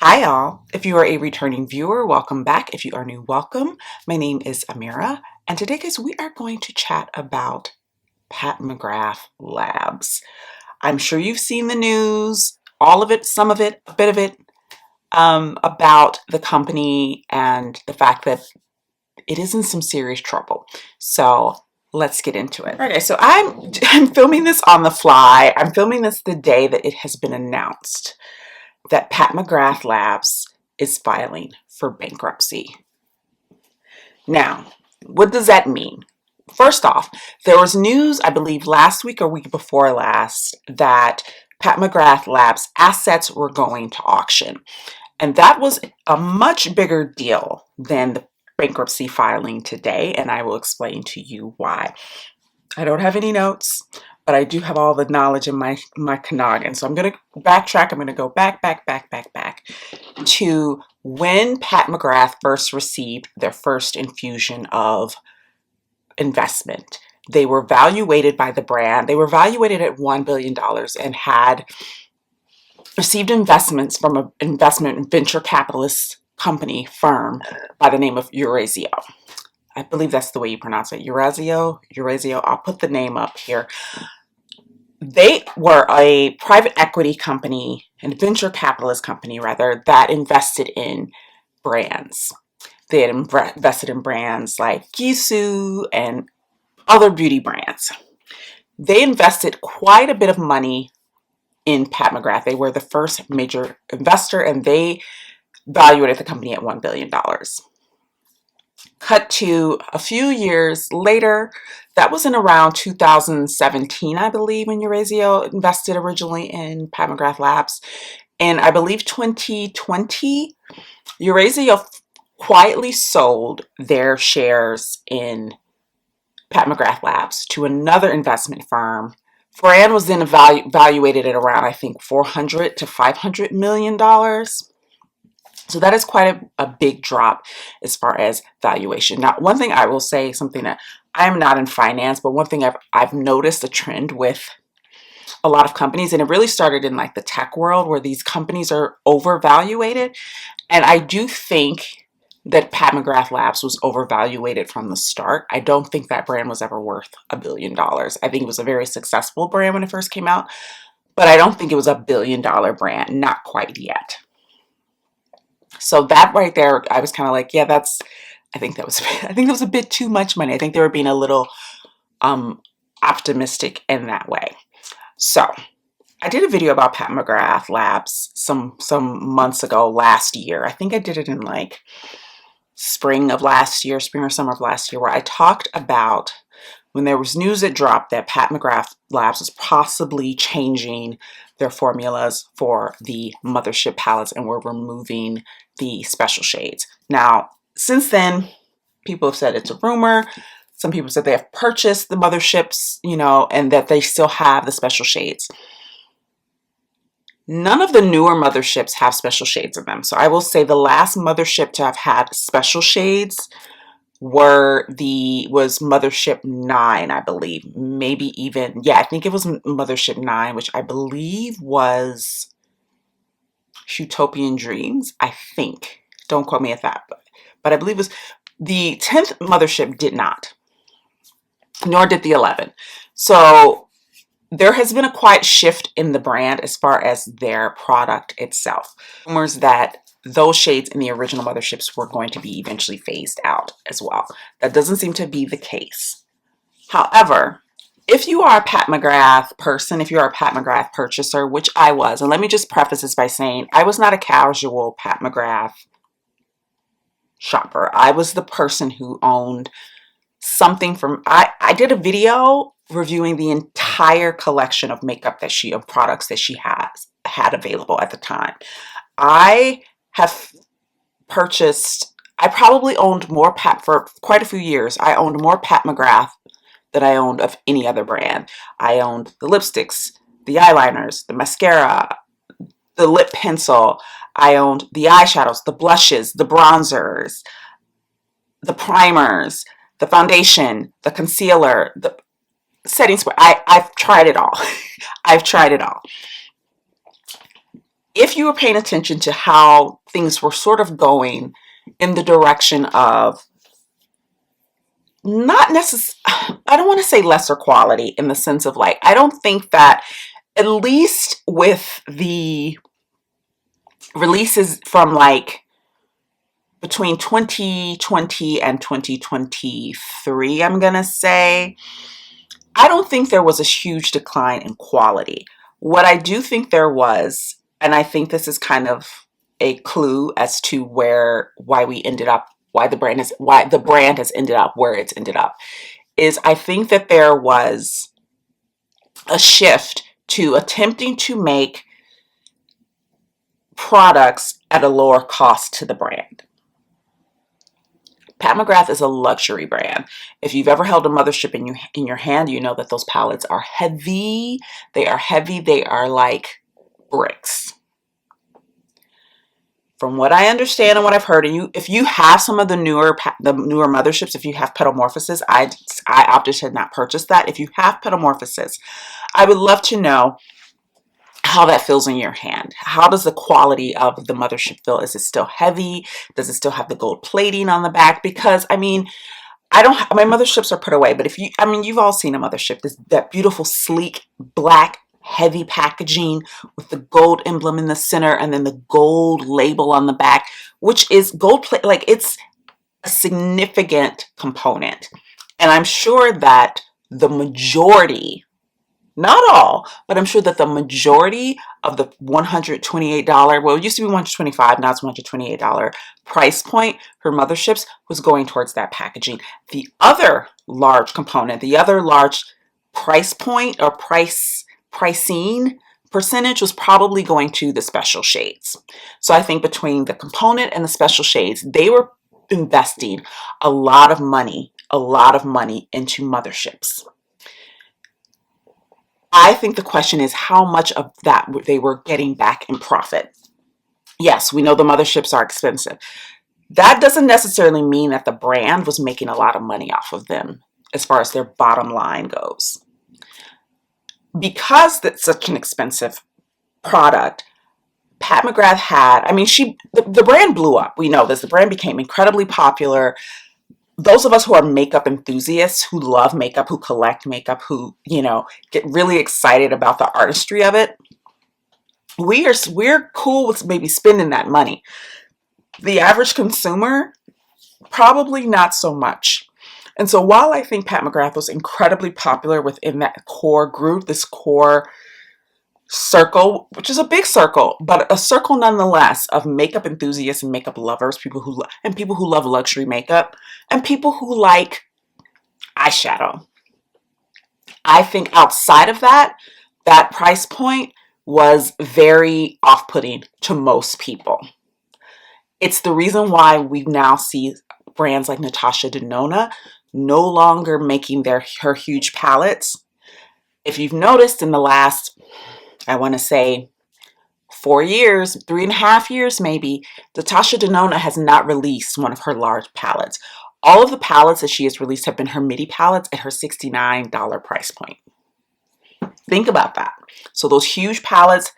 Hi all. If you are a returning viewer, welcome back. If you are new, welcome. My name is Amira, and today guys, we are going to chat about Pat McGrath Labs. I'm sure you've seen the news, all of it, some of it, a bit of it, about the company and the fact that it is in some serious trouble. So let's get into it. Okay, so I'm filming this on the fly. I'm filming this the day that it has been announced that Pat McGrath Labs is filing for bankruptcy. Now, what does that mean? First off, there was news, I believe last week or week before last, that Pat McGrath Labs assets were going to auction. And that was a much bigger deal than the bankruptcy filing today, and I will explain to you why. I don't have any notes, but I do have all the knowledge in my noggin. So I'm going to backtrack. I'm going to go back to when Pat McGrath first received their first infusion of investment. They were valuated by the brand. They were valuated at $1 billion and had received investments from an investment venture capitalist company firm by the name of Eurazeo. I believe that's the way you pronounce it. Eurazeo. I'll put the name up here. They were a private equity company and venture capitalist company, rather, that invested in brands. They had invested in brands like Gisou and other beauty brands. They invested quite a bit of money in Pat McGrath. They were the first major investor, and they valued the company at $1 billion. Cut to a few years later, that was in around 2017, I believe, when Eurazeo invested originally in Pat McGrath Labs. And I believe 2020, Eurazeo quietly sold their shares in Pat McGrath Labs to another investment firm. Brand was then evaluated at around, I think, $400 to $500 million. So that is quite a big drop as far as valuation. Now, one thing I will say, something that I'm not in finance, but one thing I've noticed a trend with a lot of companies, and it really started in like the tech world where these companies are overvaluated. And I do think that Pat McGrath Labs was overvaluated from the start. I don't think that brand was ever worth $1 billion. I think it was a very successful brand when it first came out, but I don't think it was $1 billion brand, not quite yet. So that right there, I was kind of like, yeah, I think that was a bit too much money. I think they were being a little optimistic in that way. So I did a video about Pat McGrath Labs some months ago last year. I think I did it in like spring or summer of last year, where I talked about when there was news that dropped that Pat McGrath Labs was possibly changing their formulas for the mothership palettes and were removing the special shades. Now, since then, people have said it's a rumor. Some people said they have purchased the motherships, and that they still have the special shades. None of the newer motherships have special shades in them. So I will say the last mothership to have had special shades was Mothership 9, I believe. Maybe even, yeah, I think it was Mothership 9, which I believe was Utopian Dreams, I think. Don't quote me at that, but I believe it was the 10th mothership did not, nor did the 11th. So there has been a quiet shift in the brand as far as their product itself. Rumors that those shades in the original motherships were going to be eventually phased out as well. That doesn't seem to be the case. However, if you are a Pat McGrath person, if you are a Pat McGrath purchaser, which I was, and let me just preface this by saying I was not a casual Pat McGrath shopper. I was the person who owned something from, I did a video reviewing the entire collection of makeup of products that she had available at the time. I have purchased, I probably owned more for quite a few years. I owned more Pat McGrath than I owned of any other brand. I owned the lipsticks, the eyeliners, the mascara, the lip pencil. I owned the eyeshadows, the blushes, the bronzers, the primers, the foundation, the concealer, the setting spray. I've tried it all. I've tried it all. if you were paying attention to how things were sort of going in the direction of not necessarily, I don't want to say lesser quality in the sense of like, I don't think that, at least with the releases from like between 2020 and 2023, I'm going to say, I don't think there was a huge decline in quality. What I do think there was, and I think this is kind of a clue as to why we ended up, why the brand has ended up where it's ended up, is I think that there was a shift to attempting to make products at a lower cost to the brand. Pat McGrath is a luxury brand. If you've ever held a mothership in your hand, you know that those palettes are heavy. They are heavy. They are like bricks. From what I understand and what I've heard, and if you have some of the newer motherships, if you have Petamorphosis, I opted to not purchase that. If you have Petamorphosis, I would love to know how that feels in your hand. How does the quality of the mothership feel? Is it still heavy? Does it still have the gold plating on the back? Because I mean, my motherships are put away, but you've all seen a mothership, that beautiful, sleek, black, heavy packaging with the gold emblem in the center and then the gold label on the back, which is gold plate, like it's a significant component. And I'm sure that the majority, not all, but I'm sure that the majority of the $128, well, it used to be $125, now it's $128 price point for motherships was going towards that packaging. The other large component, the other large price point or pricing percentage was probably going to the special shades. So I think between the component and the special shades, they were investing a lot of money into motherships. I think the question is how much of that they were getting back in profit. Yes, we know the motherships are expensive. That doesn't necessarily mean that the brand was making a lot of money off of them as far as their bottom line goes. Because that's such an expensive product, Pat McGrath had, the brand blew up. We know this. The brand became incredibly popular. Those of us who are makeup enthusiasts, who love makeup, who collect makeup, who, get really excited about the artistry of it, we're cool with maybe spending that money. The average consumer, probably not so much. And so while I think Pat McGrath was incredibly popular within that core group, this core circle, which is a big circle, but a circle nonetheless of makeup enthusiasts and makeup lovers, people who love luxury makeup, and people who like eyeshadow. I think outside of that price point was very off-putting to most people. It's the reason why we now see brands like Natasha Denona no longer making her huge palettes. If you've noticed in the last, I want to say 4 years, 3.5 years maybe, Natasha Denona has not released one of her large palettes. All of the palettes that she has released have been her midi palettes at her $69 price point. Think about that. So those huge palettes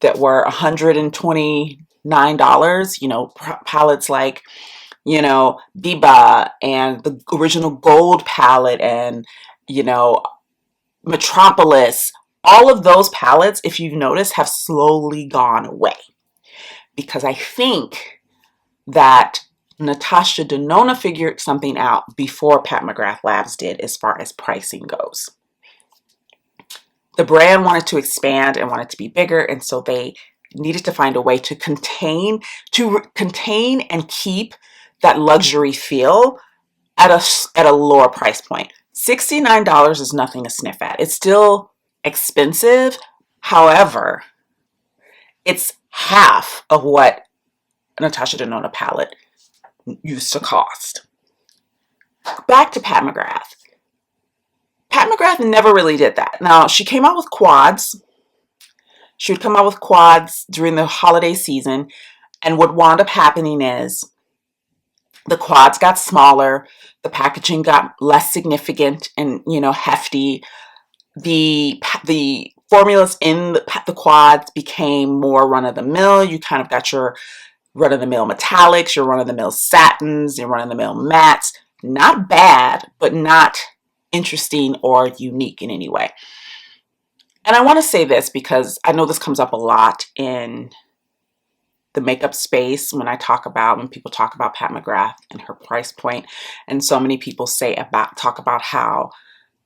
that were $129, palettes like, Biba and the original gold palette and, Metropolis, all of those palettes, if you've noticed, have slowly gone away. Because I think that Natasha Denona figured something out before Pat McGrath Labs did as far as pricing goes. The brand wanted to expand and wanted to be bigger, and so they needed to find a way to contain and keep that luxury feel at a lower price point. $69 is nothing to sniff at. It's still expensive. However, it's half of what a Natasha Denona palette used to cost. Back to Pat McGrath. Pat McGrath never really did that. Now, she came out with quads. She would come out with quads during the holiday season, and what wound up happening is the quads got smaller, the packaging got less significant and, hefty. The formulas in the quads became more run-of-the-mill. You kind of got your run-of-the-mill metallics, your run-of-the-mill satins, your run-of-the-mill mattes. Not bad, but not interesting or unique in any way. And I want to say this because I know this comes up a lot in the makeup space when people talk about Pat McGrath and her price point. And so many people talk about how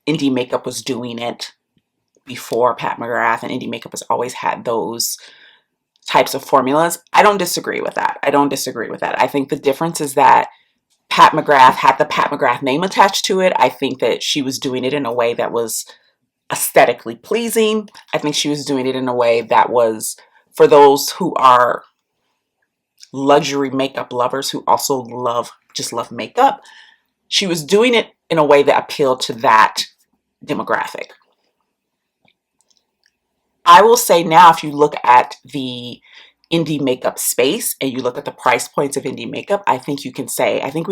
indie makeup was doing it before Pat McGrath, and indie makeup has always had those types of formulas. I don't disagree with that. I think the difference is that Pat McGrath had the Pat McGrath name attached to it. I think that she was doing it in a way that was aesthetically pleasing. I think she was doing it in a way that was for those who are luxury makeup lovers who also just love makeup. She was doing it in a way that appealed to that demographic. I will say now, if you look at the indie makeup space and you look at the price points of indie makeup, I think we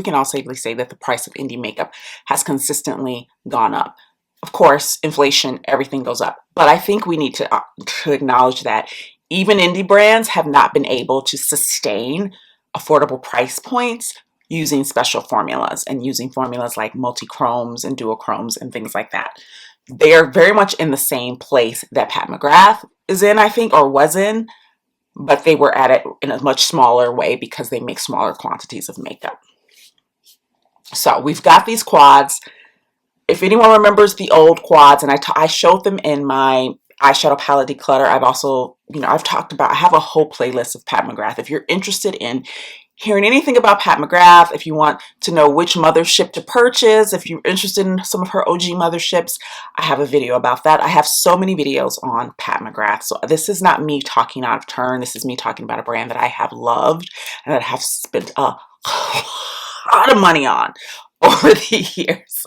can all safely say that the price of indie makeup has consistently gone up. Of course, inflation, everything goes up. But I think we need to acknowledge that even indie brands have not been able to sustain affordable price points using special formulas and using formulas like multi-chromes and duochromes and things like that. They are very much in the same place that Pat McGrath is in, I think, or was in, but they were at it in a much smaller way because they make smaller quantities of makeup. So we've got these quads. If anyone remembers the old quads, and I showed them in my eyeshadow palette declutter. I've also, I have a whole playlist of Pat McGrath. If you're interested in hearing anything about Pat McGrath, if you want to know which mothership to purchase, if you're interested in some of her OG motherships, I have a video about that. I have so many videos on Pat McGrath. So this is not me talking out of turn. This is me talking about a brand that I have loved and that I have spent a lot of money on over the years.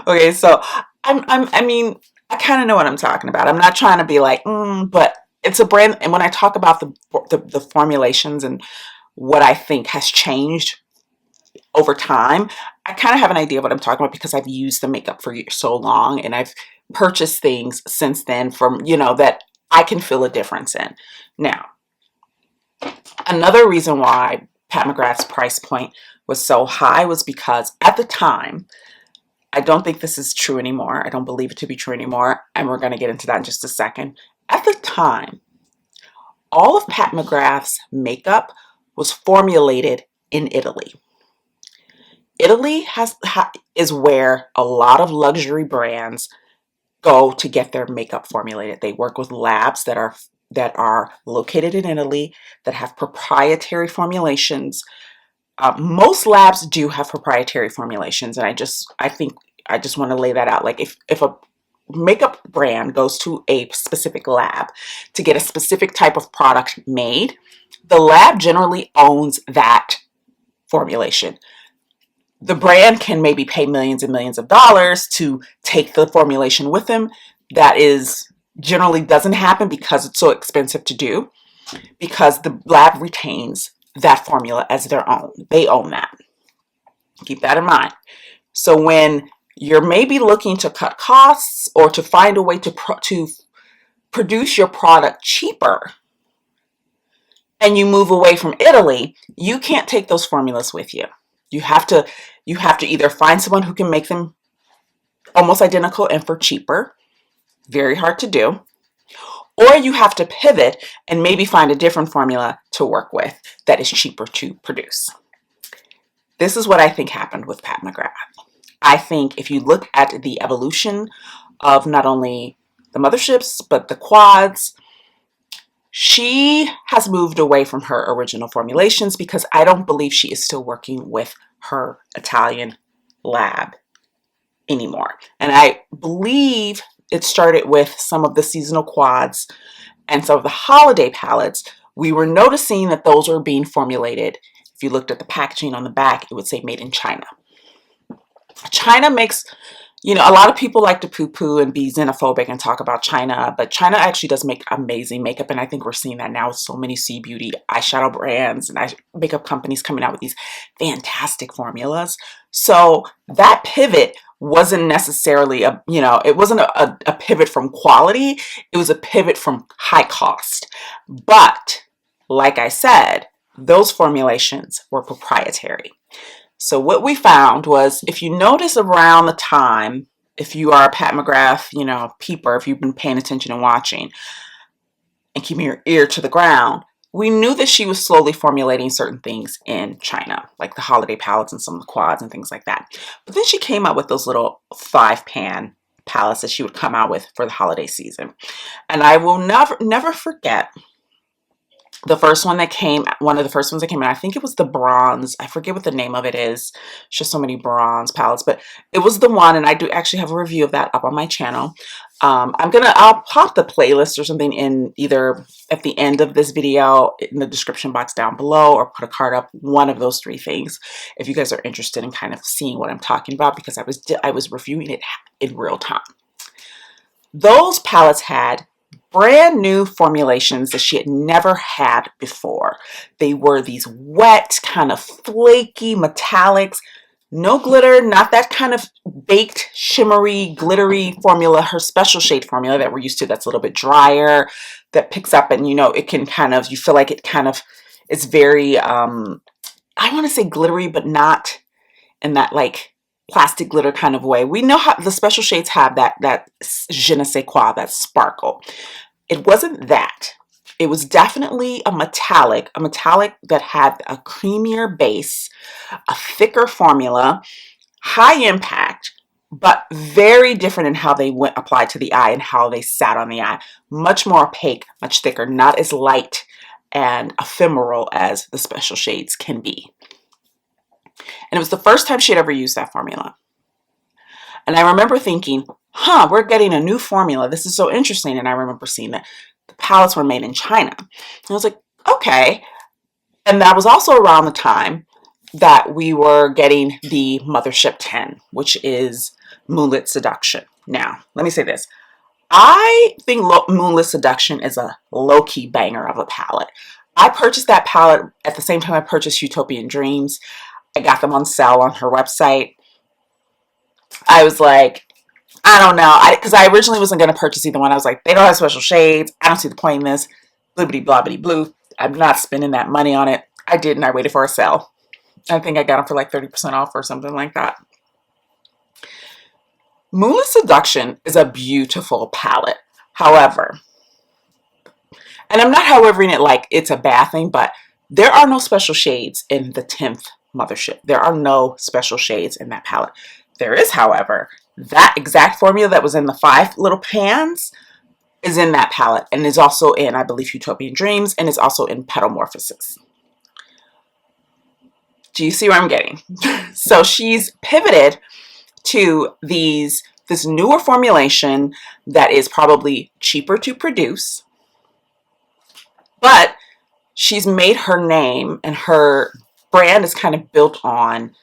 Okay, so I kind of know what I'm talking about. I'm not trying to be like, but it's a brand. And when I talk about the formulations and what I think has changed over time, I kind of have an idea of what I'm talking about because I've used the makeup for so long and I've purchased things since then from, that I can feel a difference in. Now, another reason why Pat McGrath's price point was so high was because at the time, I don't think this is true anymore. I don't believe it to be true anymore. And we're going to get into that in just a second. At the time, all of Pat McGrath's makeup was formulated in Italy. Italy is where a lot of luxury brands go to get their makeup formulated. They work with labs that are located in Italy that have proprietary formulations. Most labs do have proprietary formulations, and I just want to lay that out. Like if a makeup brand goes to a specific lab to get a specific type of product made, the lab generally owns that formulation. The brand can maybe pay millions and millions of dollars to take the formulation with them. That is generally doesn't happen because it's so expensive to do, because the lab retains that formula as their own. They own that. Keep that in mind. So when you're maybe looking to cut costs or to find a way to produce your product cheaper and you move away from Italy, you can't take those formulas with you. You have to either find someone who can make them almost identical and for cheaper. Very hard to do. Or you have to pivot and maybe find a different formula to work with that is cheaper to produce. This is what I think happened with Pat McGrath. I think if you look at the evolution of not only the motherships, but the quads, she has moved away from her original formulations because I don't believe she is still working with her Italian lab anymore. And I believe it started with some of the seasonal quads and some of the holiday palettes. We were noticing that those were being formulated. If you looked at the packaging on the back, it would say made in China. China makes You know, a lot of people like to poo-poo and be xenophobic and talk about China, but China actually does make amazing makeup, and I think we're seeing that now with so many C beauty eyeshadow brands and makeup companies coming out with these fantastic formulas. So that pivot wasn't necessarily a, you know, it wasn't a pivot from quality, it was a pivot from high cost. But like I said, those formulations were proprietary. So what we found was, if you notice around the time, if you are a Pat McGrath, you know, peeper, if you've been paying attention and watching and keeping your ear to the ground, we knew that she was slowly formulating certain things in China, like the holiday palettes and some of the quads and things like that. But then she came out with those little 5-pan palettes that she would come out with for the holiday season. And I will never forget the first one that came, one of the first ones that came in, I think it was the bronze. I forget what the name of it is. It's just so many bronze palettes, but it was the one, and I do actually have a review of that up on my channel. I'll pop the playlist or something in either at the end of this video in the description box down below, or put a card up, one of those three things, if you guys are interested in kind of seeing what I'm talking about, because I was reviewing it in real time. Those palettes had brand new formulations that she had never had before. They were these wet, kind of flaky metallics, no glitter, not that kind of baked, shimmery, glittery formula, her special shade formula that we're used to, that's a little bit drier, that picks up, and you know, it can kind of, you feel like it kind of is very, I want to say glittery, but not in that like plastic glitter kind of way. We know how the special shades have that je ne sais quoi, that sparkle. It wasn't that. It was definitely a metallic that had a creamier base, a thicker formula, high impact, but very different in how they went applied to the eye and how they sat on the eye. Much more opaque, much thicker, not as light and ephemeral as the special shades can be. And it was the first time she had ever used that formula. And I remember thinking, huh, we're getting a new formula. This is so interesting. And I remember seeing that the palettes were made in China. And I was like, okay. And that was also around the time that we were getting the Mothership 10, which is Moonlit Seduction. Now, let me say this. I think Moonlit Seduction is a low-key banger of a palette. I purchased that palette at the same time I purchased Utopian Dreams. I got them on sale on her website. I was like, I don't know, because I originally wasn't going to purchase either one. I was like, they don't have special shades. I don't see the point in this. Blibbity blobbity blue. I'm not spending that money on it. I didn't. I waited for a sale. I think I got them for like 30% off or something like that. Moonlit Seduction is a beautiful palette. However, and I'm not howevering it like it's a bad thing, but there are no special shades in the 10th Mothership. There are no special shades in that palette. There is, however, that exact formula that was in the 5 little pans is in that palette, and is also in, I believe, Utopian Dreams, and is also in Petalmorphosis. Do you see where I'm getting? So she's pivoted to this newer formulation that is probably cheaper to produce, but she's made her name, and her brand is kind of built on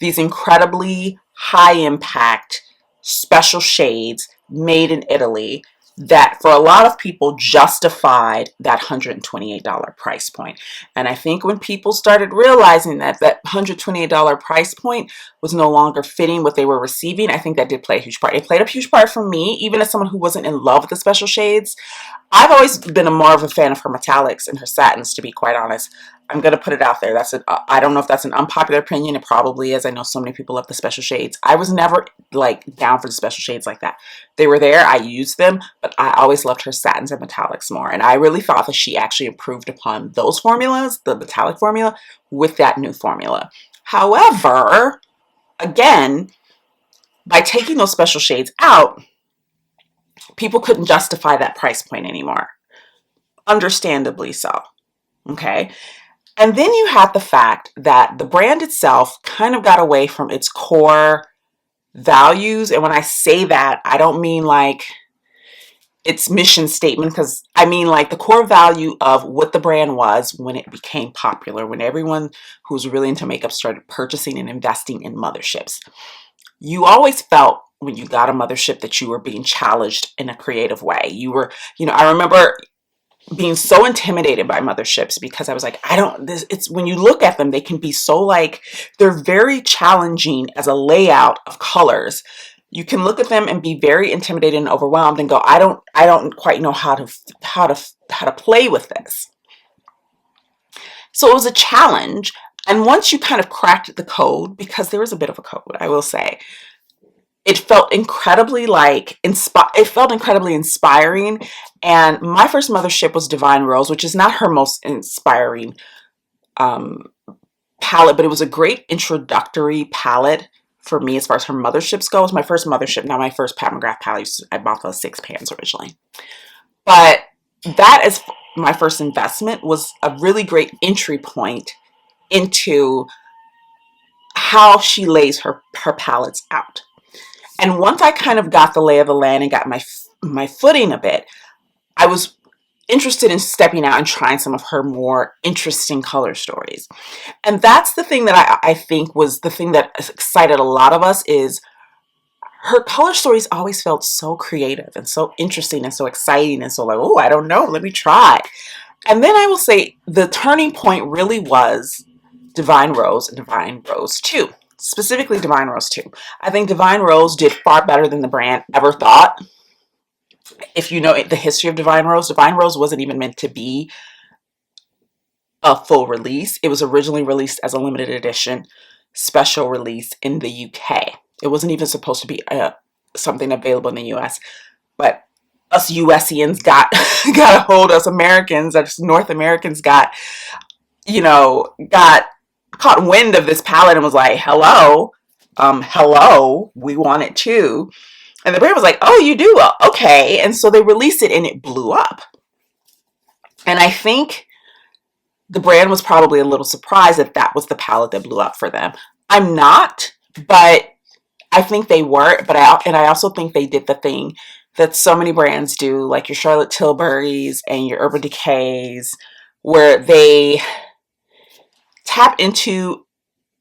these incredibly high impact special shades made in Italy that for a lot of people justified that $128 price point. And I think when people started realizing that that $128 price point was no longer fitting what they were receiving, I think that did play a huge part. It played a huge part for me, even as someone who wasn't in love with the special shades. I've always been more of a fan of her metallics and her satins, to be quite honest. I'm going to put it out there. I don't know if that's an unpopular opinion. It probably is. I know so many people love the special shades. I was never like down for the special shades like that. They were there. I used them, but I always loved her satins and metallics more. And I really thought that she actually improved upon those formulas, the metallic formula, with that new formula. However, again, by taking those special shades out, people couldn't justify that price point anymore. Understandably so. Okay. And then you had the fact that the brand itself kind of got away from its core values. And when I say that, I don't mean like its mission statement, because I mean like the core value of what the brand was when it became popular, when everyone who was really into makeup started purchasing and investing in motherships. You always felt when you got a mothership that you were being challenged in a creative way. You were, I remember being so intimidated by motherships because I was like, it's when you look at them, they can be so like, they're very challenging as a layout of colors. You can look at them and be very intimidated and overwhelmed and go, I don't quite know how to play with this. So it was a challenge. And once you kind of cracked the code, because there is a bit of a code, I will say, it felt incredibly it felt incredibly inspiring. And my first mothership was Divine Rose, which is not her most inspiring um, palette, but it was a great introductory palette for me as far as her motherships goes. My first mothership, not my first Pat McGrath palette. I bought those 6 pans originally, but that is my first investment, was a really great entry point into how she lays her palettes out. And once I kind of got the lay of the land and got my footing a bit, I was interested in stepping out and trying some of her more interesting color stories. And that's the thing that I think was the thing that excited a lot of us, is her color stories always felt so creative and so interesting and so exciting and so like, oh, I don't know, let me try. And then I will say the turning point really was Divine Rose and Divine Rose 2. Specifically Divine Rose 2. I think Divine Rose did far better than the brand ever thought. If you know the history of Divine Rose wasn't even meant to be a full release. It was originally released as a limited edition special release in the UK. It wasn't even supposed to be something available in the US. But us USians got a hold, us Americans, us North Americans got caught wind of this palette and was like, hello, we want it too. And the brand was like, oh, you do? Okay. And so they released it and it blew up. And I think the brand was probably a little surprised that that was the palette that blew up for them. I'm not, but I think they were. I also think they did the thing that so many brands do, like your Charlotte Tilburys and your Urban Decays, where they tap into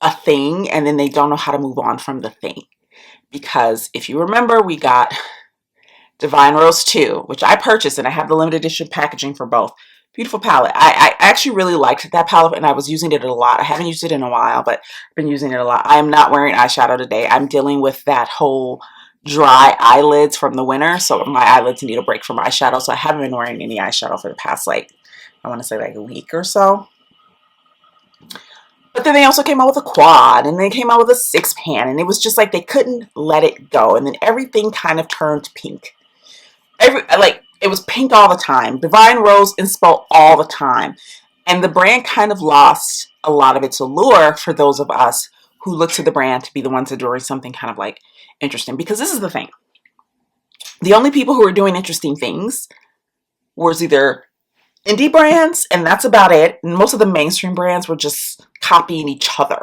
a thing and then they don't know how to move on from the thing. Because if you remember, we got Divine Rose 2, which I purchased, and I have the limited edition packaging for both. Beautiful palette. I actually really liked that palette, and I was using it a lot. I haven't used it in a while, but I've been using it a lot. I am not wearing eyeshadow today. I'm dealing with that whole dry eyelids from the winter, so my eyelids need a break from eyeshadow, so I haven't been wearing any eyeshadow for the past, I want to say a week or so. But then they also came out with a quad, and they came out with a 6-pan, and it was just like they couldn't let it go. And then everything kind of turned pink. It was pink all the time. Divine Rose inspo all the time. And the brand kind of lost a lot of its allure for those of us who look to the brand to be the ones that are doing something kind of interesting. Because this is the thing. The only people who were doing interesting things was either indie brands, and that's about it. And most of the mainstream brands were just copying each other.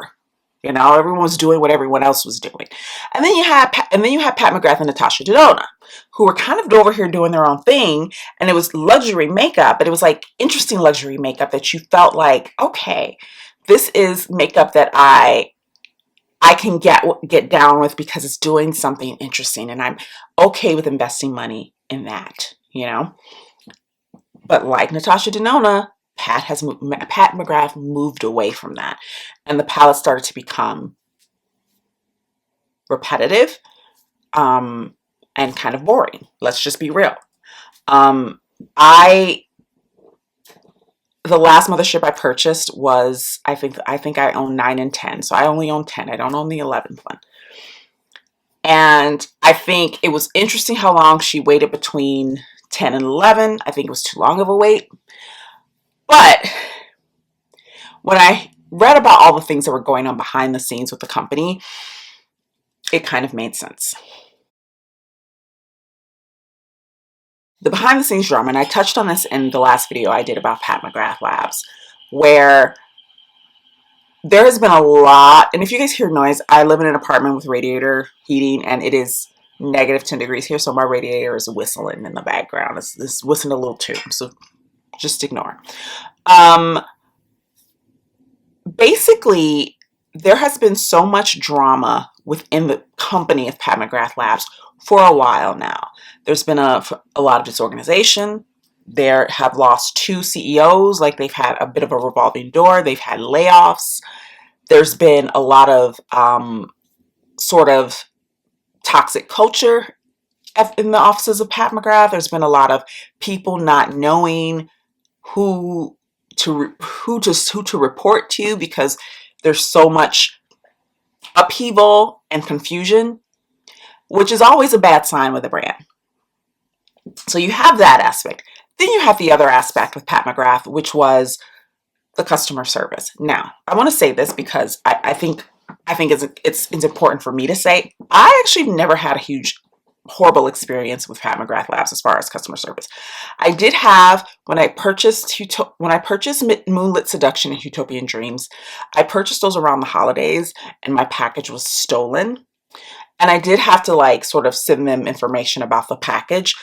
Everyone was doing what everyone else was doing. And then you had Pat McGrath and Natasha Denona, who were kind of over here doing their own thing. And it was luxury makeup, but it was interesting luxury makeup that you felt like, okay, this is makeup that I can get down with because it's doing something interesting, and I'm okay with investing money in that, But like Natasha Denona, Pat McGrath moved away from that, and the palette started to become repetitive and kind of boring. Let's just be real. The last mothership I purchased was, I think I own 9 and 10, so I only own 10. I don't own the 11th one. And I think it was interesting how long she waited between 10 and 11. I think it was too long of a wait. But when I read about all the things that were going on behind the scenes with the company, it kind of made sense. The behind the scenes drama, and I touched on this in the last video I did about Pat McGrath Labs, where there has been a lot, and if you guys hear noise, I live in an apartment with radiator heating, and it is negative 10 degrees here, so my radiator is whistling in the background. It's whistling a little too, so just ignore. Basically, there has been so much drama within the company of Pat McGrath Labs for a while now. There's been a lot of disorganization. There have lost two CEOs, like they've had a bit of a revolving door. They've had layoffs. There's been a lot of sort of toxic culture in the offices of Pat McGrath. There's been a lot of people not knowing who who to report to, because there's so much upheaval and confusion, which is always a bad sign with a brand. So you have that aspect. Then you have the other aspect with Pat McGrath, which was the customer service. Now, I want to say this because I think it's important for me to say. I actually never had a huge horrible experience with Pat McGrath Labs as far as customer service. I did have, when I purchased Moonlit Seduction and Utopian Dreams, I purchased those around the holidays and my package was stolen. And I did have to like sort of send them information about the package.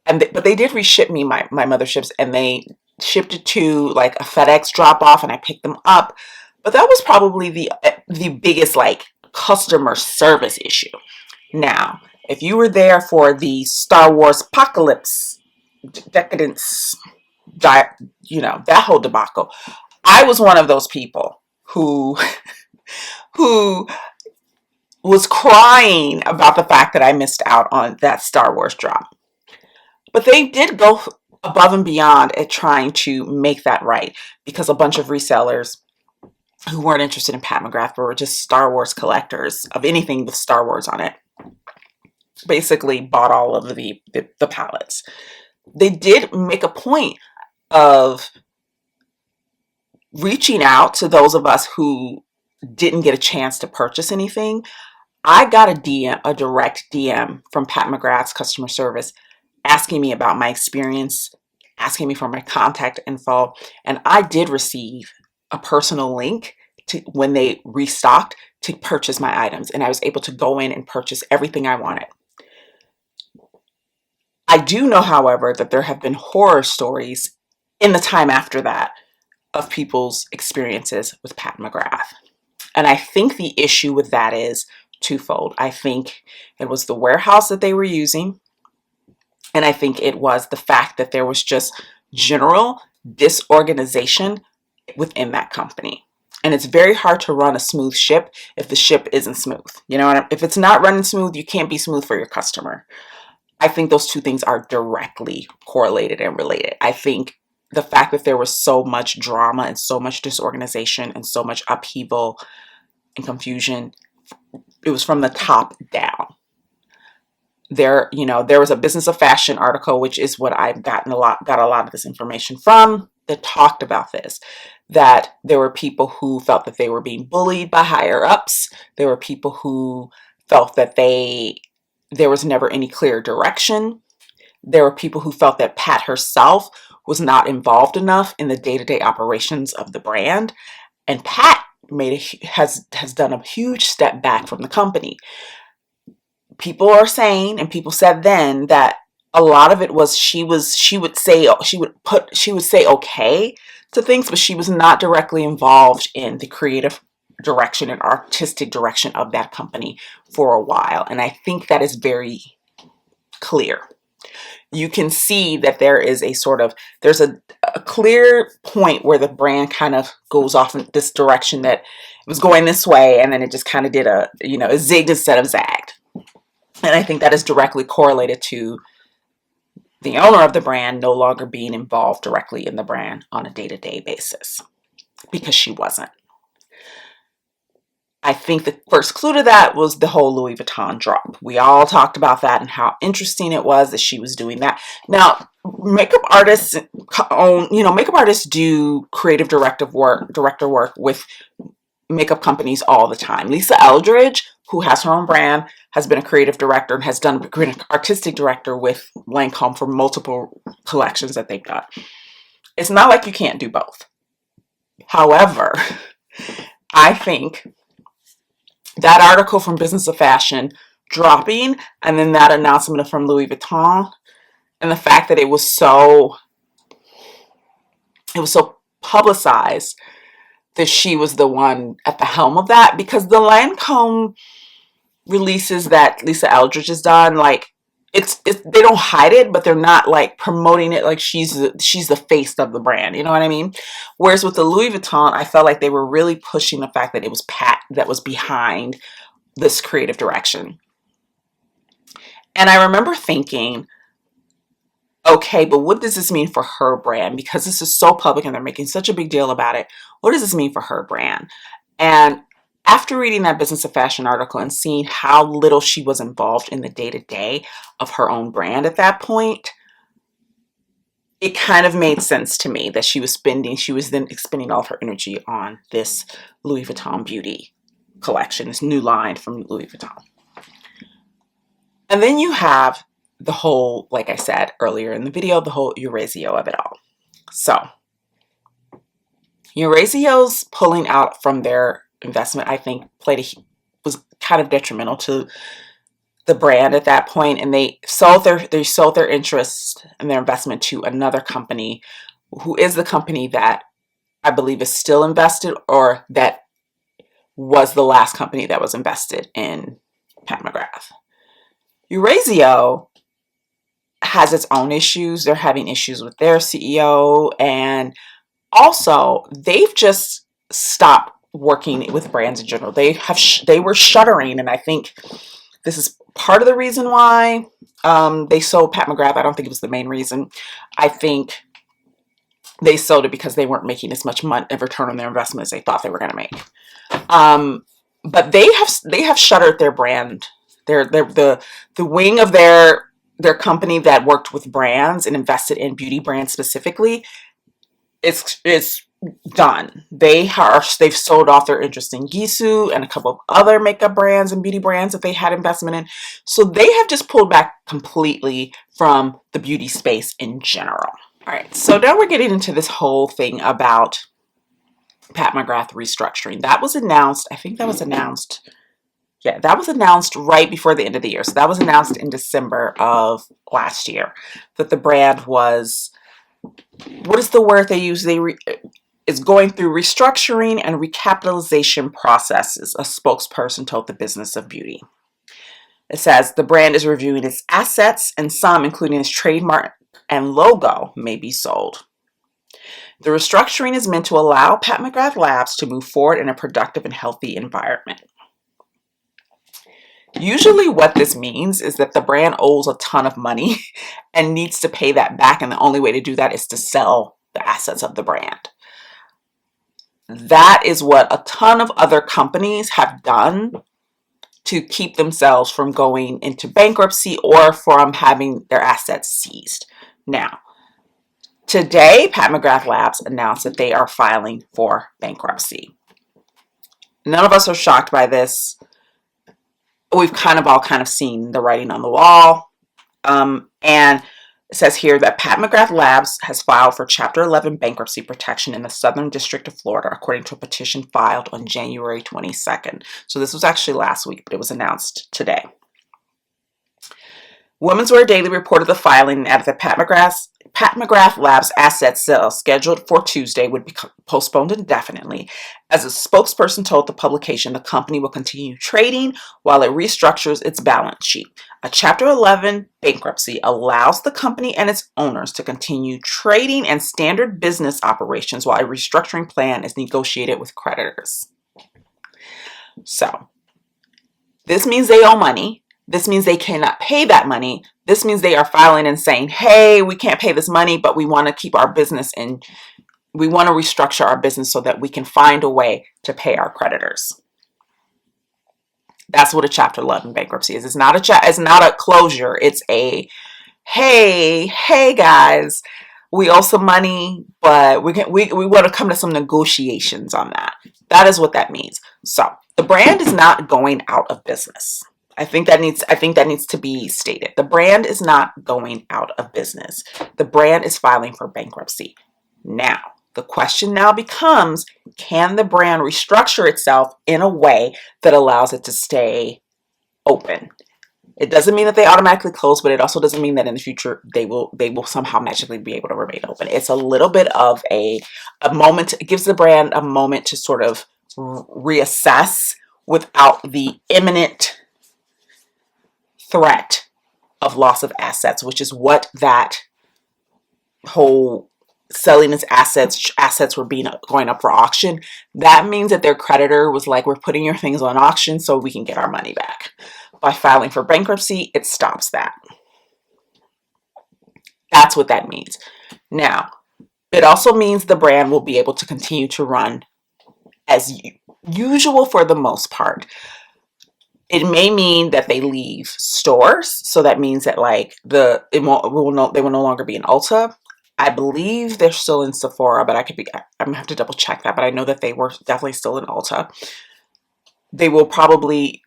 But they did reship me my motherships, and they shipped it to like a FedEx drop off, and I picked them up. But that was probably the biggest like customer service issue. Now, if you were there for the Star Wars apocalypse, decadence, that whole debacle, I was one of those people who who was crying about the fact that I missed out on that Star Wars drop. But they did go above and beyond at trying to make that right, because a bunch of resellers who weren't interested in Pat McGrath, but were just Star Wars collectors of anything with Star Wars on it, basically bought all of the pallets. They did make a point of reaching out to those of us who didn't get a chance to purchase anything. I got a direct DM from Pat McGrath's customer service asking me about my experience, asking me for my contact info, and I did receive a personal link to when they restocked to purchase my items, and I was able to go in and purchase everything I wanted. I do know, however, that there have been horror stories in the time after that of people's experiences with Pat McGrath. And I think the issue with that is twofold. I think it was the warehouse that they were using, and I think it was the fact that there was just general disorganization within that company. And it's very hard to run a smooth ship if the ship isn't smooth. If it's not running smooth, you can't be smooth for your customer. I think those two things are directly correlated and related. I think the fact that there was so much drama and so much disorganization and so much upheaval and confusion, it was from the top down. There was a Business of Fashion article, which is what I've got a lot of this information from, that talked about this, that there were people who felt that they were being bullied by higher ups. There were people who felt that there was never any clear direction. There were people who felt that Pat herself was not involved enough in the day-to-day operations of the brand. And Pat has done a huge step back from the company. People are saying, and people said then, that a lot of it was she would say okay to things, but she was not directly involved in the creative direction and artistic direction of that company for a while. And I think that is very clear. You can see that there's a clear point where the brand kind of goes off in this direction, that it was going this way, and then it just kind of did it zigged instead of zagged. And I think that is directly correlated to the owner of the brand no longer being involved directly in the brand on a day-to-day basis, because she wasn't. I think the first clue to that was the whole Louis Vuitton drop. We all talked about that and how interesting it was that she was doing that. Now, makeup artists do creative director work with makeup companies all the time. Lisa Eldridge, who has her own brand, has been a creative director and has done artistic director with Lancome for multiple collections that they've done. It's not like you can't do both. However, I think that article from Business of Fashion dropping, and then that announcement from Louis Vuitton, and the fact that it was so publicized, that she was the one at the helm of that, because the Lancome releases that Lisa Eldridge has done, like it's they don't hide it, but they're not like promoting it like she's the face of the brand. You know what I mean? Whereas with the Louis Vuitton, I felt like they were really pushing the fact that it was Pat that was behind this creative direction. And I remember thinking, okay, but what does this mean for her brand? Because this is so public and they're making such a big deal about it. What does this mean for her brand? And after reading that Business of Fashion article and seeing how little she was involved in the day-to-day of her own brand at that point, it kind of made sense to me that she was then expending all of her energy on this Louis Vuitton beauty collection, this new line from Louis Vuitton. And then you have the whole, like I said earlier in the video, the whole Eurazeo of it all. So Eurazeo's pulling out from their investment, I think, was kind of detrimental to the brand at that point, and they sold their interest and their investment to another company, who is the company that I believe is still invested, or that was the last company that was invested in Pat McGrath. Eurazeo has its own issues. They're having issues with their CEO, and also they've just stopped working with brands in general. They were shuttering, and I think this is part of the reason why they sold Pat McGrath. I don't think it was the main reason. I think they sold it because they weren't making as much money, return on their investment, as they thought they were going to make. But they have shuttered their brand. The wing of their company that worked with brands and invested in beauty brands specifically, it's done. They've sold off their interest in Gisou and a couple of other makeup brands and beauty brands that they had investment in. So they have just pulled back completely from the beauty space in general. All right, so now we're getting into this whole thing about Pat McGrath restructuring. That was announced, I think that was announced, yeah, that was announced right before the end of the year. So that was announced in December of last year, that the brand was, what is the word they use? Is going through restructuring and recapitalization processes, a spokesperson told the Business of Beauty. It says the brand is reviewing its assets, and some, including its trademark and logo, may be sold. The restructuring is meant to allow Pat McGrath Labs to move forward in a productive and healthy environment. Usually what this means is that the brand owes a ton of money and needs to pay that back, and the only way to do that is to sell the assets of the brand. That is what a ton of other companies have done to keep themselves from going into bankruptcy or from having their assets seized. Now, today, Pat McGrath Labs announced that they are filing for bankruptcy. None of us are shocked by this. We've all seen the writing on the wall. And it says here that Pat McGrath Labs has filed for Chapter 11 bankruptcy protection in the Southern District of Florida, according to a petition filed on January 22nd. So this was actually last week, but it was announced today. Women's Wear Daily reported the filing and added that Pat McGrath Labs asset sale scheduled for Tuesday would be postponed indefinitely. As a spokesperson told the publication, the company will continue trading while it restructures its balance sheet. A Chapter 11 bankruptcy allows the company and its owners to continue trading and standard business operations while a restructuring plan is negotiated with creditors. So, this means they owe money. This means they cannot pay that money. This means they are filing and saying, hey, we can't pay this money, but we want to keep our business and we want to restructure our business so that we can find a way to pay our creditors. That's what a Chapter 11 bankruptcy is. It's not a closure. It's a, hey guys, we owe some money, but we want to come to some negotiations on that. That is what that means. So the brand is not going out of business. I think that needs to be stated. The brand is not going out of business. The brand is filing for bankruptcy. Now, the question now becomes, can the brand restructure itself in a way that allows it to stay open? It doesn't mean that they automatically close, but it also doesn't mean that in the future they will somehow magically be able to remain open. It's a little bit of a moment. It gives the brand a moment to sort of reassess without the imminent threat of loss of assets, which is what that whole selling its assets were being going up for auction. That means that their creditor was like, we're putting your things on auction so we can get our money back. By filing for bankruptcy, it stops that. That's what that means. Now, it also means the brand will be able to continue to run as usual for the most part. It may mean that they leave stores, so that means that like they will no longer be in Ulta. I believe they're still in Sephora, but I'm gonna have to double check that. But I know that they were definitely still in Ulta. They will probably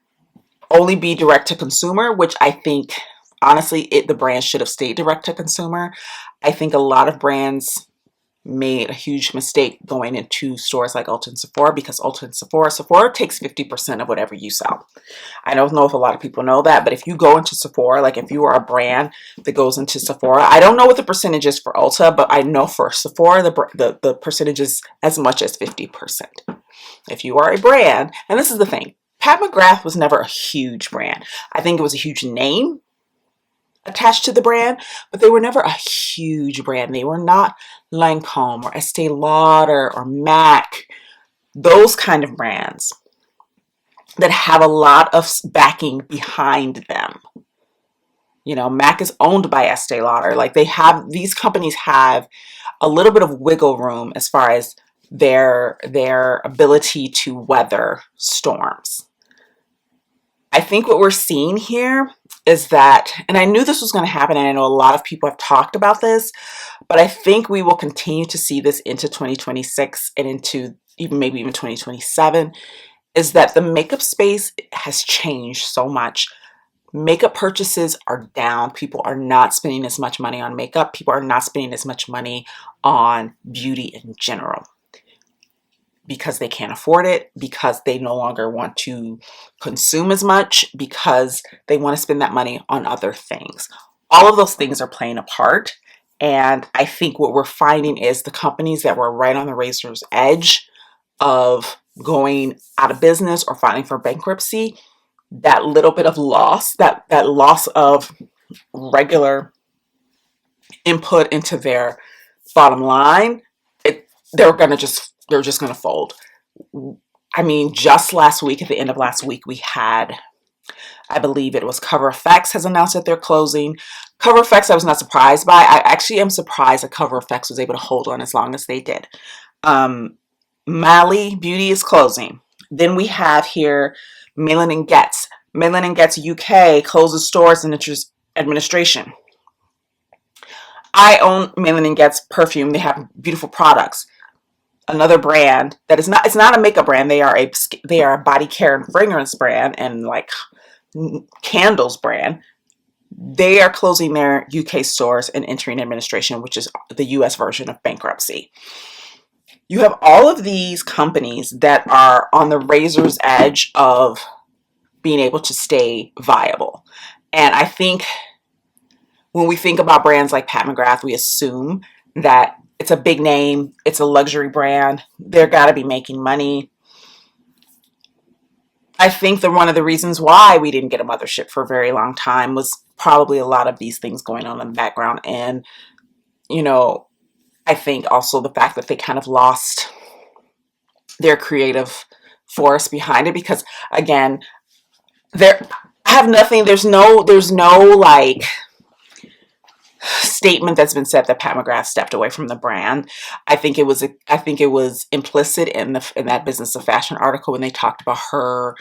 only be direct to consumer, which I think honestly the brand should have stayed direct to consumer. I think a lot of brands made a huge mistake going into stores like Ulta and Sephora, because Ulta and Sephora takes 50% of whatever you sell. I don't know if a lot of people know that, but if you go into Sephora, like if you are a brand that goes into Sephora, I don't know what the percentage is for Ulta, but I know for Sephora, the percentage is as much as 50%. If you are a brand, and this is the thing, Pat McGrath was never a huge brand. I think it was a huge name attached to the brand, but they were never a huge brand. They were not Lancome or Estee Lauder or MAC, those kind of brands that have a lot of backing behind them. You know, MAC is owned by Estee Lauder. Like these companies have a little bit of wiggle room as far as their ability to weather storms. I think what we're seeing here is that, and I knew this was going to happen, and I know a lot of people have talked about this, but I think we will continue to see this into 2026 and into maybe even 2027, is that the makeup space has changed so much. Makeup purchases are down. People are not spending as much money on makeup. People are not spending as much money on beauty in general, because they can't afford it, because they no longer want to consume as much, because they want to spend that money on other things. All of those things are playing a part. And I think what we're finding is the companies that were right on the razor's edge of going out of business or filing for bankruptcy, that little bit of loss, that loss of regular input into their bottom line, they're just going to fold. I mean, just last week, at the end of last week, we had, I believe it was Cover FX has announced that they're closing. Cover FX, I was not surprised by. I actually am surprised that Cover FX was able to hold on as long as they did. Mali Beauty is closing. Then we have here Maison D'Orient. Maison D'Orient UK closes stores and enters administration. I own Maison D'Orient perfume. They have beautiful products. Another brand that is not, it's not a makeup brand. They are a body care and fragrance brand and like candles brand. They are closing their UK stores and entering administration, which is the US version of bankruptcy. You have all of these companies that are on the razor's edge of being able to stay viable. And I think when we think about brands like Pat McGrath, we assume that it's a big name, it's a luxury brand, they're got to be making money. I think that one of the reasons why we didn't get a mothership for a very long time was probably a lot of these things going on in the background. And, you know, I think also the fact that they kind of lost their creative force behind it, because again, there's no like statement that's been said that Pat McGrath stepped away from the brand. I think it was implicit in that Business of Fashion article when they talked about her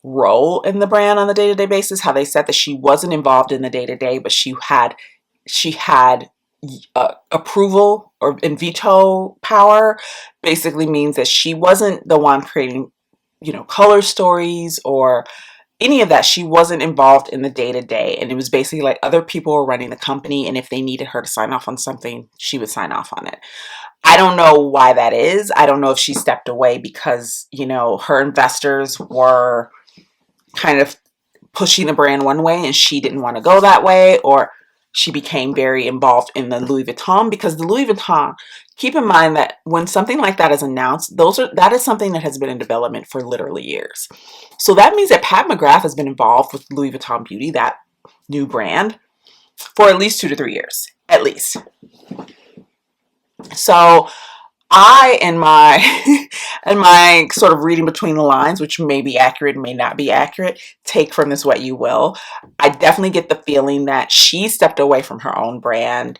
role in the brand on the day-to-day basis, how they said that she wasn't involved in the day-to-day, but she had approval or and veto power. Basically means that she wasn't the one creating, color stories or any of that. She wasn't involved in the day-to-day, and it was basically like other people were running the company, and if they needed her to sign off on something, she would sign off on it. I don't know why that is. I don't know if she stepped away because, her investors were kind of pushing the brand one way and she didn't want to go that way, or she became very involved in the Louis Vuitton, because the Louis Vuitton, keep in mind that when something like that is announced, that is something that has been in development for literally years. So that means that Pat McGrath has been involved with Louis Vuitton Beauty, that new brand, for at least 2 to 3 years, at least. So I, in my in my sort of reading between the lines, which may be accurate, may not be accurate, take from this what you will. I definitely get the feeling that she stepped away from her own brand,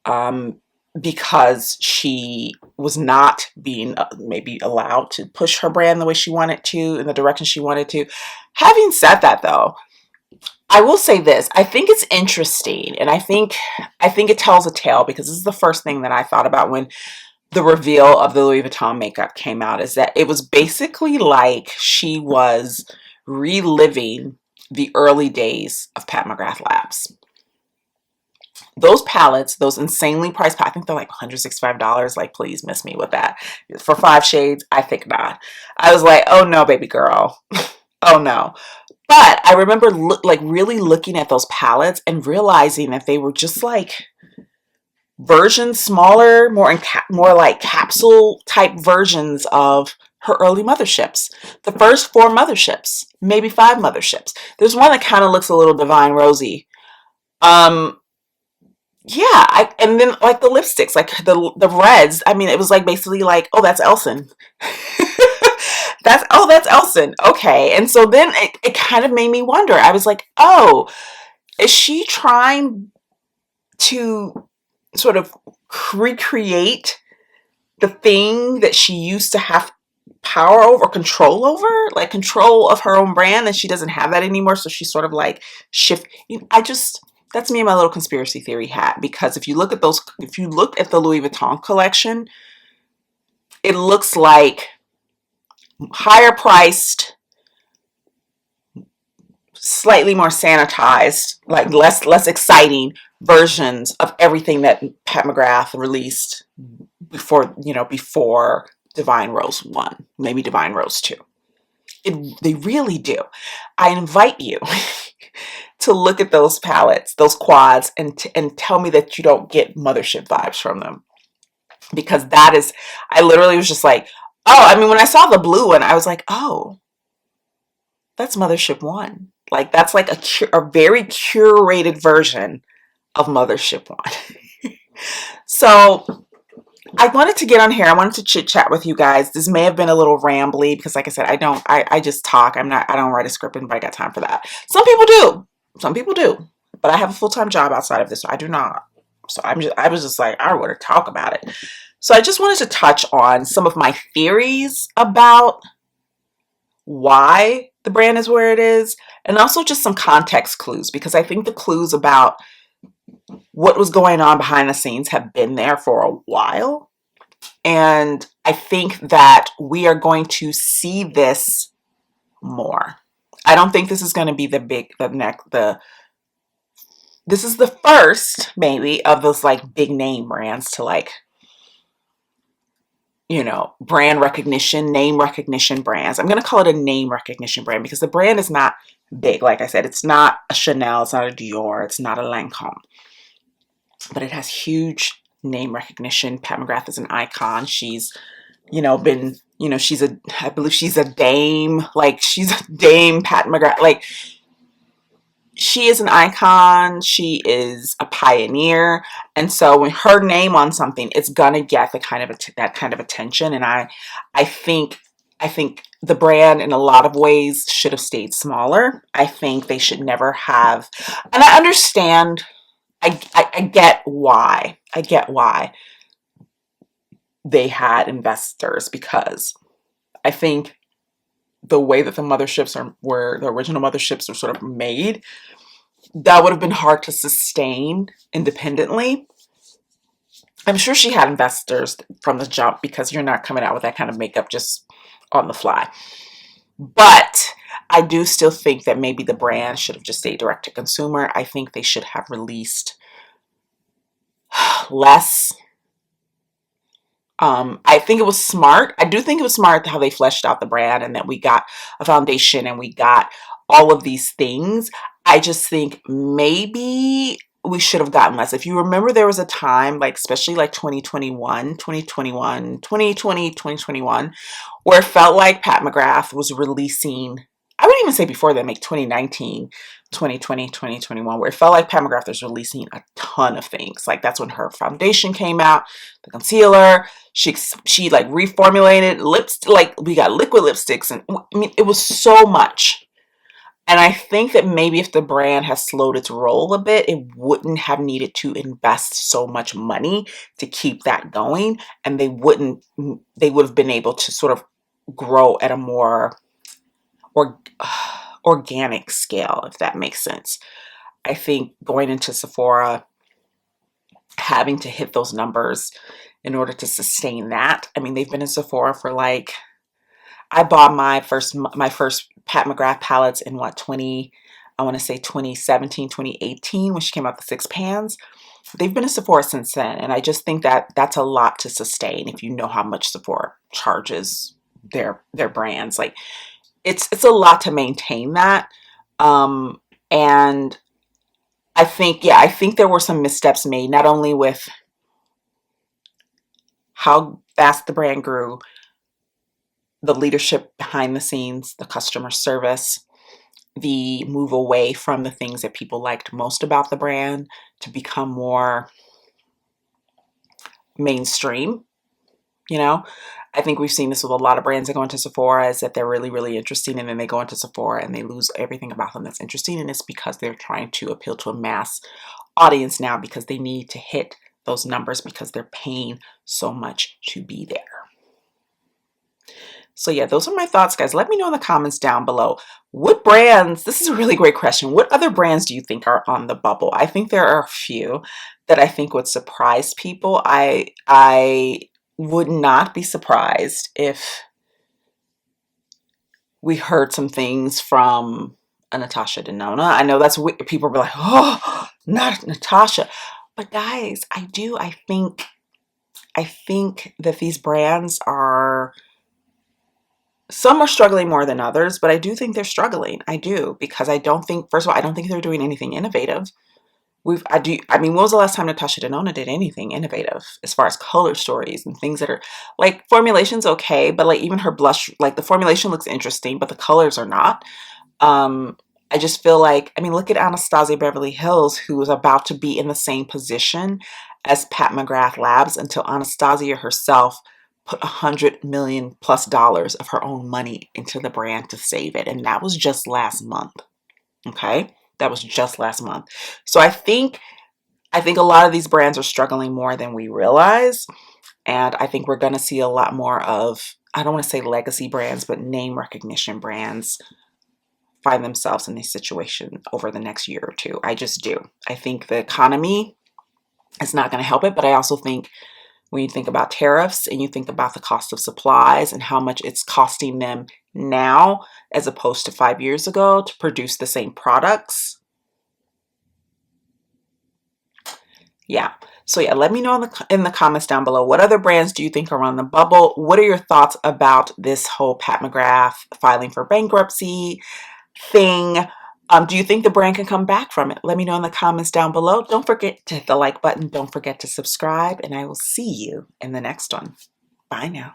um, because she was not being maybe allowed to push her brand the way she wanted to, in the direction she wanted to. Having said that, though, I will say this. I think it's interesting, and I think it tells a tale, because this is the first thing that I thought about when the reveal of the Louis Vuitton makeup came out, is that it was basically like she was reliving the early days of Pat McGrath Labs. Those palettes, those insanely priced, I think they're like $165. Like, please miss me with that. For 5 shades, I think not. I was like, oh no, baby girl. Oh no. But I remember like really looking at those palettes and realizing that they were just like versions, smaller, more like capsule type versions of her early motherships. The first 4 motherships, maybe 5 motherships. There's one that kind of looks a little Divine Rosy. Um, yeah, and then like the lipsticks, like the reds. I mean, it was like basically like, oh, that's Elson. That's Elson. Okay, and so then it kind of made me wonder. I was like, oh, is she trying to sort of recreate the thing that she used to have power over, control over, like control of her own brand, and she doesn't have that anymore? So she's sort of like shift. That's me and my little conspiracy theory hat, because if you look at the Louis Vuitton collection, it looks like higher priced, slightly more sanitized, like less exciting versions of everything that Pat McGrath released before Divine Rose 1, maybe Divine Rose 2. They really do. I invite you to look at those palettes, those quads, and tell me that you don't get mothership vibes from them, because I literally was just like, oh, I mean, when I saw the blue one, I was like, oh, that's Mothership 1. Like, that's like a very curated version of Mothership 1. So I wanted to get on here. I wanted to chit chat with you guys. This may have been a little rambly, because like I said, I just talk. I don't write a script, and I got time for that. Some people do, but I have a full-time job outside of this, so I do not. So I was just like, I want to talk about it. So I just wanted to touch on some of my theories about why the brand is where it is, and also just some context clues, because I think the clues about what was going on behind the scenes have been there for a while. And I think that we are going to see this more. I don't think this is going to be this is the first maybe of those like big name brands to like, brand recognition, name recognition brands. I'm going to call it a name recognition brand, because the brand is not big. Like I said, it's not a Chanel, it's not a Dior, it's not a Lancome, but it has huge name recognition. Pat McGrath is an icon. She's, I believe she's a dame. Like, she's a dame, Pat McGrath. Like, she is an icon. She is a pioneer. And so when her name on something, it's gonna get that kind of attention. And I think the brand in a lot of ways should have stayed smaller. I think they should never have, and I understand, I get why. I get why they had investors, because I think the way that the original motherships were sort of made, that would have been hard to sustain independently. I'm sure she had investors from the jump, because you're not coming out with that kind of makeup just on the fly. But I do still think that maybe the brand should have just stayed direct to consumer. I think they should have released less I think it was smart. I do think it was smart how they fleshed out the brand and that we got a foundation and we got all of these things. I just think maybe we should have gotten less. If you remember, there was a time, like especially like 2020, where it felt like Pat McGrath was releasing, I would even say before then, like 2019, 2020, 2021, where it felt like Pat McGrath was releasing a ton of things. Like that's when her foundation came out, the concealer, she like reformulated lips, like we got liquid lipsticks, and I mean it was so much. And I think that maybe if the brand has slowed its roll a bit, it wouldn't have needed to invest so much money to keep that going, and they would have been able to sort of grow at a more or organic scale, if that makes sense. I think going into Sephora, having to hit those numbers in order to sustain that. I mean, they've been in Sephora for like, I bought my first Pat McGrath palettes in what, 20, I want to say 2017, 2018, when she came out the 6 pans. They've been in Sephora since then, and I just think that that's a lot to sustain if you know how much Sephora charges their brands. Like it's a lot to maintain that. And I think, yeah, I think there were some missteps made, not only with how fast the brand grew, the leadership behind the scenes, the customer service, the move away from the things that people liked most about the brand to become more mainstream. You know, I think we've seen this with a lot of brands that go into Sephora, is that they're really, really interesting, and then they go into Sephora and they lose everything about them that's interesting. And it's because they're trying to appeal to a mass audience now because they need to hit those numbers because they're paying so much to be there. So yeah, those are my thoughts, guys. Let me know in the comments down below. What brands, this is a really great question. What other brands do you think are on the bubble? I think there are a few that I think would surprise people. I would not be surprised if we heard some things from a Natasha Denona. I know that's what people were like, oh, not Natasha. But guys, I think that these brands are, some are struggling more than others, but I do think they're struggling. I do, because I don't think, first of all, I don't think they're doing anything innovative. I mean, when was the last time Natasha Denona did anything innovative as far as color stories and things that are like, formulation's okay, but like even her blush, like the formulation looks interesting, but the colors are not. I just feel like, I mean, look at Anastasia Beverly Hills, who was about to be in the same position as Pat McGrath Labs until Anastasia herself put $100 million+ of her own money into the brand to save it. And that was just last month. Okay. That was just last month. So I think a lot of these brands are struggling more than we realize. And I think we're going to see a lot more of, I don't want to say legacy brands, but name recognition brands find themselves in this situation over the next year or two. I just do. I think the economy is not going to help it, but I also think when you think about tariffs and you think about the cost of supplies and how much it's costing them now as opposed to 5 years ago to produce the same products. Yeah. So yeah, let me know in the comments down below, what other brands do you think are on the bubble? What are your thoughts about this whole Pat McGrath filing for bankruptcy thing? Do you think the brand can come back from it? Let me know in the comments down below. Don't forget to hit the like button. Don't forget to subscribe, and I will see you in the next one. Bye now.